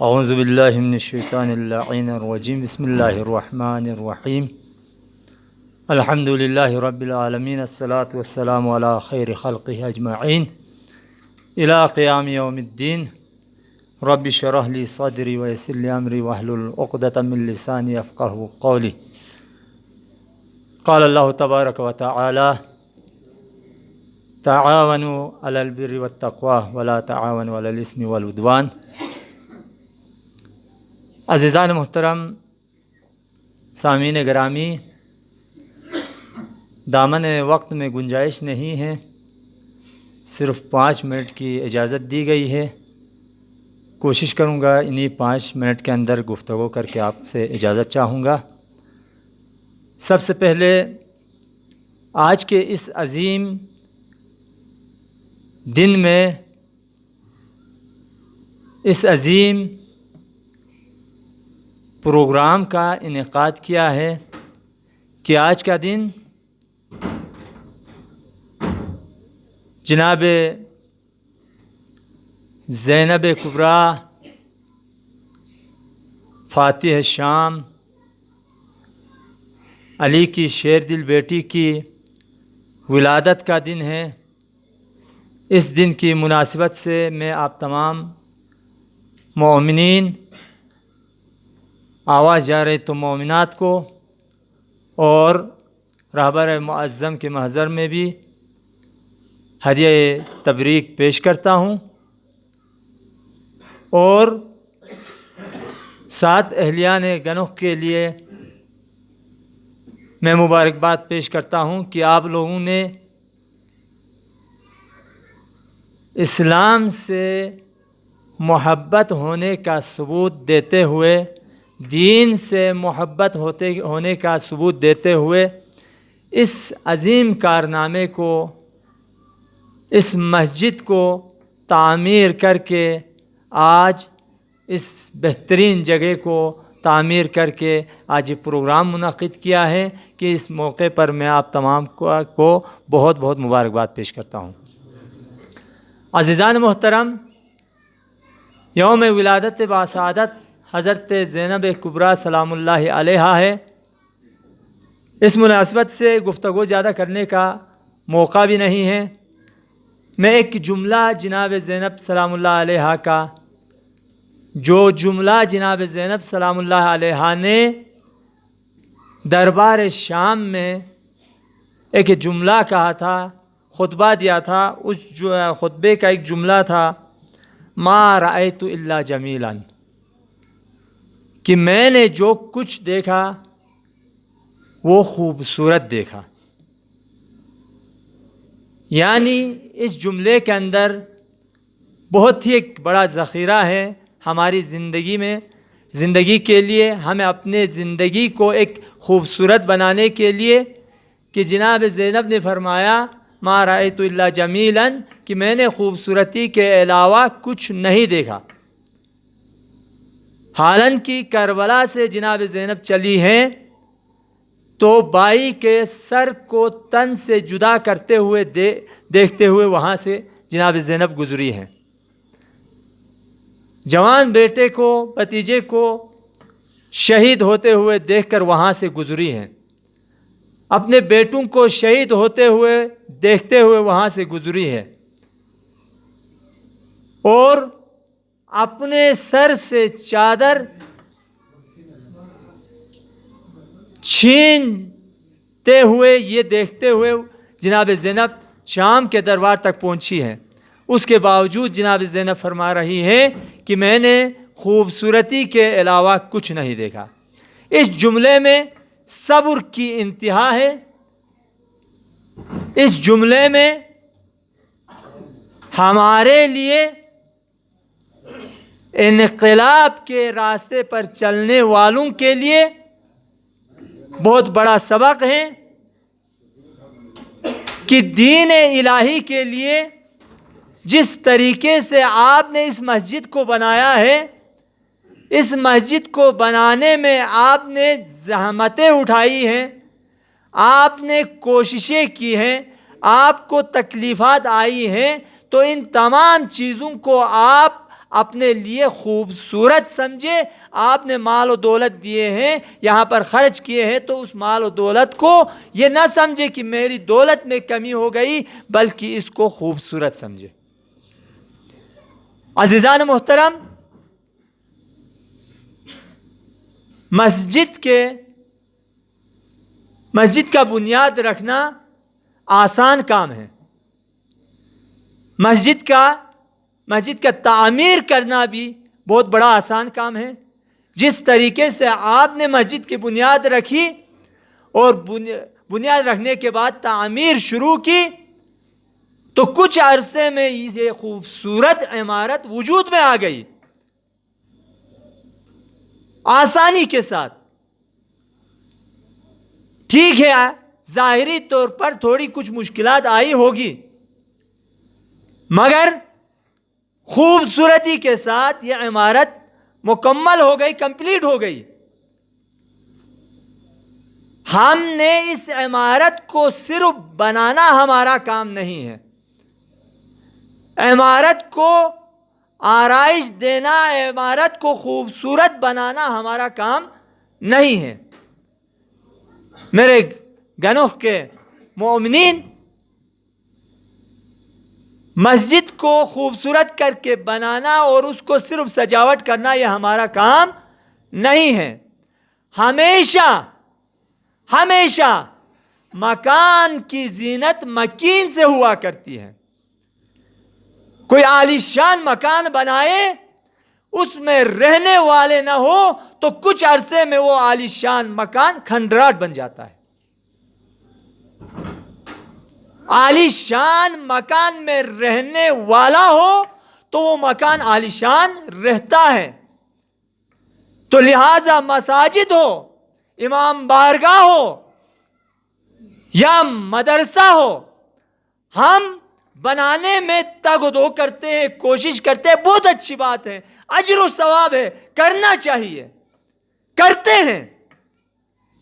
اعوذ باللہ من الشیطان اللعین الرجیم بسم اللہ الرحمن الرحیم الحمد للہ رب العالمین الصلاة والسلام علی خیر خلقہ اجمعین الی قیام یوم الدین رب اشرح لی صدری ویسر لی امری واحلل عقدۃ من لسانی یفقہوا قولی قال اللہ تبارک و تعالی تعاونوا علی البر والتقوی ولا تعاونوا علی الاثم والعدوان۔ عزیزان محترم، سامعین گرامی، دامن وقت میں گنجائش نہیں ہے، صرف 5 منٹ کی اجازت دی گئی ہے۔ کوشش کروں گا انہی 5 منٹ کے اندر گفتگو کر کے آپ سے اجازت چاہوں گا۔ سب سے پہلے آج کے اس عظیم دن میں اس عظیم پروگرام کا انعقاد کیا ہے کہ آج کا دن جناب زینب کبریٰ فاتح شام علی کی شیر دل بیٹی کی ولادت کا دن ہے۔ اس دن کی مناسبت سے میں آپ تمام مومنین، آواز جا رہے تو مومنات کو، اور رہبر معظم کے محضر میں بھی ہدیہ تبریک پیش کرتا ہوں، اور ساتھ اہلیان گنوہ کے لیے میں مبارکباد پیش کرتا ہوں کہ آپ لوگوں نے اسلام سے محبت ہونے کا ثبوت دیتے ہوئے، دین سے محبت ہونے کا ثبوت دیتے ہوئے اس عظیم کارنامے کو، اس مسجد کو تعمیر کر کے آج اس بہترین جگہ کو تعمیر کر کے آج یہ پروگرام منعقد کیا ہے کہ اس موقع پر میں آپ تمام کو بہت بہت مبارکباد پیش کرتا ہوں۔ عزیزان محترم، یوم ولادت باسعادت حضرت زینب کبریٰ سلام اللہ علیہا ہے۔ اس مناسبت سے گفتگو زیادہ کرنے کا موقع بھی نہیں ہے۔ میں ایک جملہ جناب زینب سلام اللہ علیہا کا، جو جملہ جناب زینب سلام اللہ علیہا نے دربار شام میں ایک جملہ کہا تھا، خطبہ دیا تھا، اس خطبے کا ایک جملہ تھا، ما رأیت الا جمیلا، کہ میں نے جو کچھ دیکھا وہ خوبصورت دیکھا۔ یعنی اس جملے کے اندر بہت ہی ایک بڑا ذخیرہ ہے ہماری زندگی میں، زندگی کے لیے، ہمیں اپنے زندگی کو ایک خوبصورت بنانے کے لیے، کہ جناب زینب نے فرمایا ما رأیت الا جمیلا، کہ میں نے خوبصورتی کے علاوہ کچھ نہیں دیکھا۔ حالانکہ کربلا سے جناب زینب چلی ہیں تو بائی کے سر کو تن سے جدا کرتے ہوئے دیکھتے ہوئے وہاں سے جناب زینب گزری ہیں۔ جوان بیٹے کو، بھتیجے کو شہید ہوتے ہوئے دیکھ کر وہاں سے گزری ہیں، اپنے بیٹوں کو شہید ہوتے ہوئے دیکھتے ہوئے وہاں سے گزری ہے، اور اپنے سر سے چادر چھینتے ہوئے یہ دیکھتے ہوئے جناب زینب شام کے دربار تک پہنچی ہیں۔ اس کے باوجود جناب زینب فرما رہی ہیں کہ میں نے خوبصورتی کے علاوہ کچھ نہیں دیکھا۔ اس جملے میں صبر کی انتہا ہے۔ اس جملے میں ہمارے لیے انقلاب کے راستے پر چلنے والوں کے لیے بہت بڑا سبق ہے کہ دین الہی کے لیے جس طریقے سے آپ نے اس مسجد کو بنایا ہے، اس مسجد کو بنانے میں آپ نے زحمتیں اٹھائی ہیں، آپ نے کوششیں کی ہیں، آپ کو تکلیفات آئی ہیں، تو ان تمام چیزوں کو آپ اپنے لیے خوبصورت سمجھے. آپ نے مال و دولت دیے ہیں, یہاں پر خرچ کیے ہیں, تو اس مال و دولت کو یہ نہ سمجھے کہ میری دولت میں کمی ہو گئی, بلکہ اس کو خوبصورت سمجھے. عزیزان محترم, مسجد کا بنیاد رکھنا آسان کام ہے. مسجد کا تعمیر کرنا بھی بہت بڑا آسان کام ہے. جس طریقے سے آپ نے مسجد کی بنیاد رکھی اور بنیاد رکھنے کے بعد تعمیر شروع کی, تو کچھ عرصے میں یہ خوبصورت عمارت وجود میں آ گئی آسانی کے ساتھ. ٹھیک ہے, ظاہری طور پر تھوڑی کچھ مشکلات آئی ہوگی, مگر خوبصورتی کے ساتھ یہ عمارت مکمل ہو گئی, کمپلیٹ ہو گئی. ہم نے اس عمارت کو صرف بنانا ہمارا کام نہیں ہے, عمارت کو آرائش دینا, عمارت کو خوبصورت بنانا ہمارا کام نہیں ہے. میرے گنوہ کے مومنین, مسجد کو خوبصورت کر کے بنانا اور اس کو صرف سجاوٹ کرنا یہ ہمارا کام نہیں ہے. ہمیشہ مکان کی زینت مکین سے ہوا کرتی ہے. کوئی عالیشان مکان بنائے, اس میں رہنے والے نہ ہو تو کچھ عرصے میں وہ عالیشان مکان کھنڈرات بن جاتا ہے. عالیشان مکان میں رہنے والا ہو تو وہ مکان عالیشان رہتا ہے. تو لہذا مساجد ہو, امام بارگاہ ہو یا مدرسہ ہو, ہم بنانے میں تگ و دو کرتے ہیں, کوشش کرتے ہیں, بہت اچھی بات ہے, اجر و ثواب ہے, کرنا چاہیے, کرتے ہیں,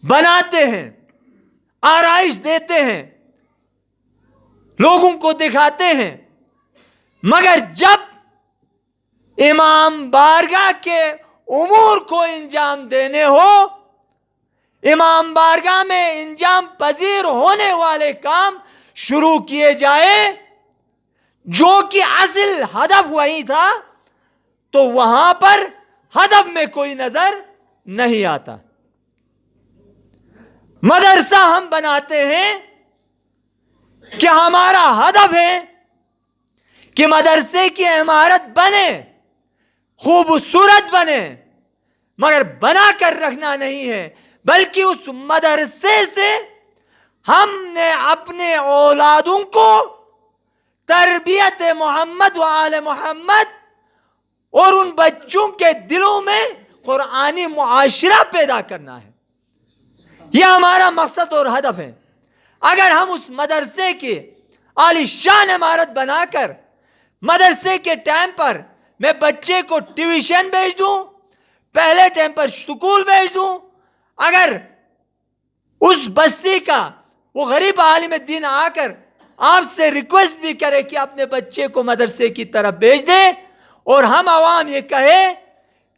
بناتے ہیں, آرائش دیتے ہیں, لوگوں کو دکھاتے ہیں. مگر جب امام بارگاہ کے امور کو انجام دینے ہو, امام بارگاہ میں انجام پذیر ہونے والے کام شروع کیے جائے جو کہ اصل ہدف وہی تھا, تو وہاں پر ہدف میں کوئی نظر نہیں آتا. مدرسہ ہم بناتے ہیں کہ ہمارا ہدف ہے کہ مدرسے کی عمارت بنے, خوبصورت بنے, مگر بنا کر رکھنا نہیں ہے, بلکہ اس مدرسے سے ہم نے اپنے اولادوں کو تربیت محمد و آل محمد اور ان بچوں کے دلوں میں قرآنی معاشرہ پیدا کرنا ہے. یہ ہمارا مقصد اور ہدف ہے. اگر ہم اس مدرسے کی عالیشان عمارت بنا کر مدرسے کے ٹائم پر میں بچے کو ٹیوشن بھیج دوں, پہلے ٹائم پر سکول بھیج دوں, اگر اس بستی کا وہ غریب عالم دین آ کر آپ سے ریکویسٹ بھی کرے کہ اپنے بچے کو مدرسے کی طرف بھیج دے, اور ہم عوام یہ کہے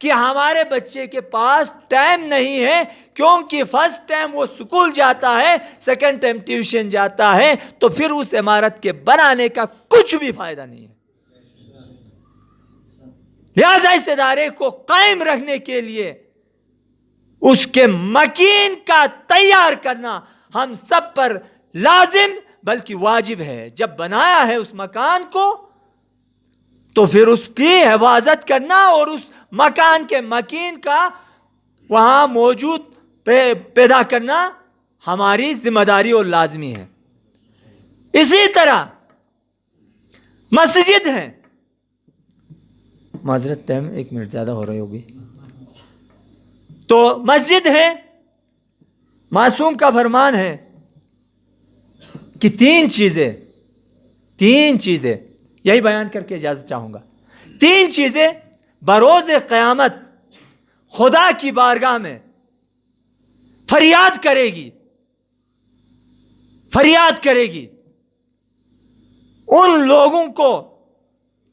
کہ ہمارے بچے کے پاس ٹائم نہیں ہے کیونکہ فرسٹ ٹائم وہ سکول جاتا ہے, سیکنڈ ٹائم ٹیوشن جاتا ہے, تو پھر اس عمارت کے بنانے کا کچھ بھی فائدہ نہیں ہے. لہذا اس ادارے کو قائم رکھنے کے لیے اس کے مکین کا تیار کرنا ہم سب پر لازم بلکہ واجب ہے. جب بنایا ہے اس مکان کو تو پھر اس کی حفاظت کرنا اور اس مکان کے مکین کا وہاں موجود پیدا کرنا ہماری ذمہ داری اور لازمی ہے. اسی طرح مسجد ہے, معذرت ٹائم 1 منٹ زیادہ ہو رہی ہوگی, تو مسجد ہے, معصوم کا فرمان ہے کہ تین چیزیں یہی بیان کر کے اجازت چاہوں گا. 3 چیزیں بروز قیامت خدا کی بارگاہ میں فریاد کرے گی ان لوگوں کو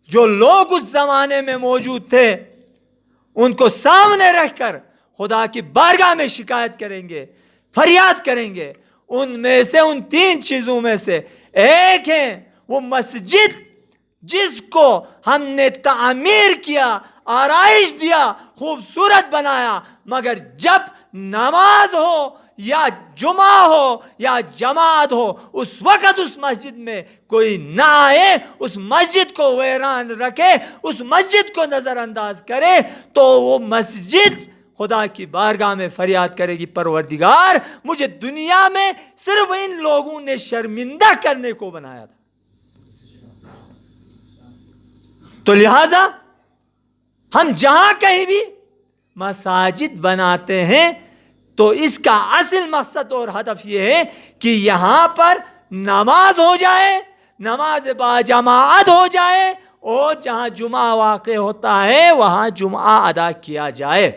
جو لوگ اس زمانے میں موجود تھے ان کو سامنے رکھ کر خدا کی بارگاہ میں شکایت کریں گے، فریاد کریں گے. ان میں سے ان 3 چیزوں میں سے ایک ہے وہ مسجد جس کو ہم نے تعمیر کیا، آرائش دیا، خوبصورت بنایا، مگر جب نماز ہو یا جمعہ ہو یا جماعت ہو اس وقت اس مسجد میں کوئی نہ آئے، اس مسجد کو ویران رکھے، اس مسجد کو نظر انداز کرے، تو وہ مسجد خدا کی بارگاہ میں فریاد کرے گی، پروردگار مجھے دنیا میں صرف ان لوگوں نے شرمندہ کرنے کو بنایا تھا. تو لہذا ہم جہاں کہیں بھی مساجد بناتے ہیں تو اس کا اصل مقصد اور ہدف یہ ہے کہ یہاں پر نماز ہو جائے، نماز باجماعت ہو جائے، اور جہاں جمعہ واقع ہوتا ہے وہاں جمعہ ادا کیا جائے.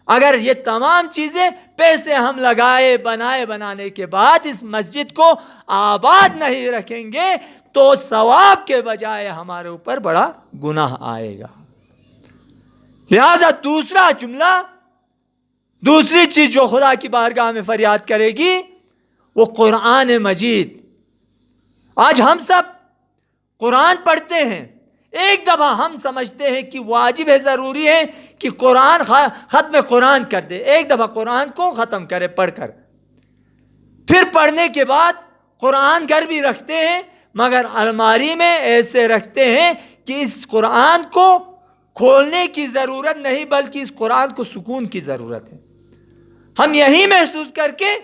اگر یہ تمام چیزیں پیسے ہم لگائے بنانے کے بعد اس مسجد کو آباد نہیں رکھیں گے تو ثواب کے بجائے ہمارے اوپر بڑا گناہ آئے گا. لہذا دوسرا جملہ، دوسری چیز جو خدا کی بارگاہ میں فریاد کرے گی وہ قرآن مجید. آج ہم سب قرآن پڑھتے ہیں، ایک دفعہ ہم سمجھتے ہیں کہ واجب ہے، ضروری ہے کہ قرآن ختم قرآن کر دے، ایک دفعہ قرآن کو ختم کرے پڑھ کر. پھر پڑھنے کے بعد قرآن گھر بھی رکھتے ہیں، مگر الماری میں ایسے رکھتے ہیں کہ اس قرآن کو کھولنے کی ضرورت نہیں بلکہ اس قرآن کو سکون کی ضرورت ہے. ہم یہی محسوس کر کے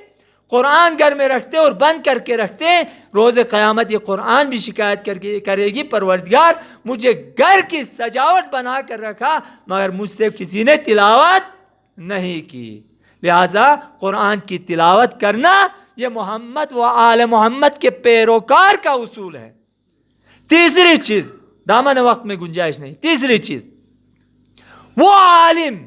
قرآن گھر میں رکھتے اور بند کر کے رکھتے ہیں. روز قیامت یہ قرآن بھی شکایت کرے گی، پروردگار مجھے گھر کی سجاوٹ بنا کر رکھا مگر مجھ سے کسی نے تلاوت نہیں کی. لہذا قرآن کی تلاوت کرنا یہ محمد و آل محمد کے پیروکار کا اصول ہے. تیسری چیز، دامن وقت میں گنجائش نہیں، تیسری چیز، وہ عالم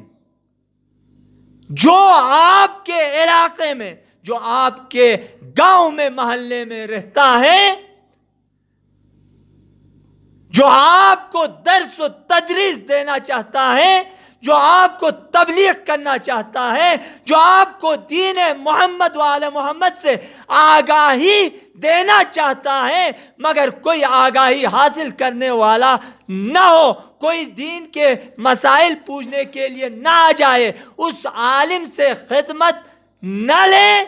جو آپ کے علاقے میں، جو آپ کے گاؤں میں، محلے میں رہتا ہے، جو آپ کو درس و تدریس دینا چاہتا ہے، جو آپ کو تبلیغ کرنا چاہتا ہے، جو آپ کو دین محمد و آل محمد سے آگاہی دینا چاہتا ہے، مگر کوئی آگاہی حاصل کرنے والا نہ ہو، کوئی دین کے مسائل پوچھنے کے لیے نہ آ جائے، اس عالم سے خدمت نہ لے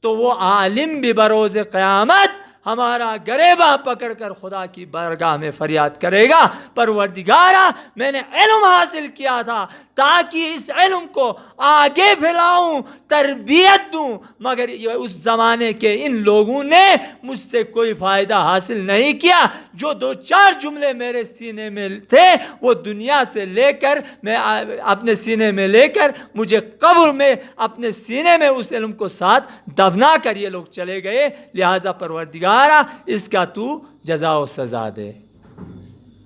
تو وہ عالم بھی بروز قیامت ہمارا گریباں پکڑ کر خدا کی بارگاہ میں فریاد کرے گا، پروردگارا میں نے علم حاصل کیا تھا تاکہ اس علم کو آگے پھیلاؤں، تربیت دوں، مگر اس زمانے کے ان لوگوں نے مجھ سے کوئی فائدہ حاصل نہیں کیا. جو 2-4 جملے میرے سینے میں تھے وہ دنیا سے لے کر میں اپنے سینے میں لے کر مجھے قبر میں اپنے سینے میں اس علم کو ساتھ دفنا کر یہ لوگ چلے گئے. لہذا پروردگار اس کا تو جزا و سزا دے.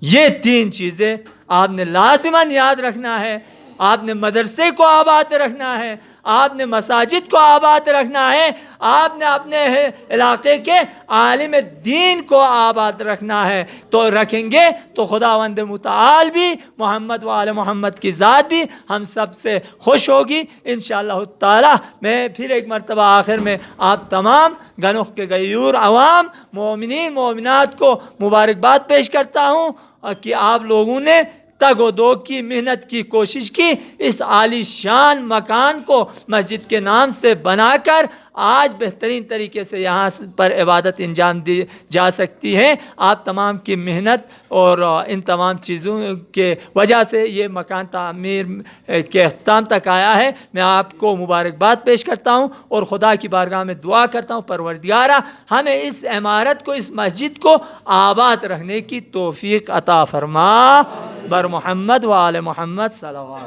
یہ 3 چیزیں آپ نے لازماً یاد رکھنا ہے. آپ نے مدرسے کو آباد رکھنا ہے، آپ نے مساجد کو آباد رکھنا ہے، آپ نے اپنے علاقے کے عالم دین کو آباد رکھنا ہے. تو رکھیں گے تو خداوند متعال بھی، محمد و آل محمد کی ذات بھی ہم سب سے خوش ہوگی انشاءاللہ تعالی. میں پھر ایک مرتبہ آخر میں آپ تمام گنوخ کے غیور عوام مومنین مومنات کو مبارکباد پیش کرتا ہوں کہ آپ لوگوں نے تگ و دو کی، محنت کی، کوشش کی، اس عالی شان مکان کو مسجد کے نام سے بنا کر آج بہترین طریقے سے یہاں پر عبادت انجام دی جا سکتی ہے. آپ تمام کی محنت اور ان تمام چیزوں کے وجہ سے یہ مکان تعمیر کے اختتام تک آیا ہے. میں آپ کو مبارکباد پیش کرتا ہوں اور خدا کی بارگاہ میں دعا کرتا ہوں، پروردگارا ہمیں اس عمارت کو، اس مسجد کو آباد رکھنے کی توفیق عطا فرما. بر محمد و آل محمد صلی اللہ علیہ وسلم.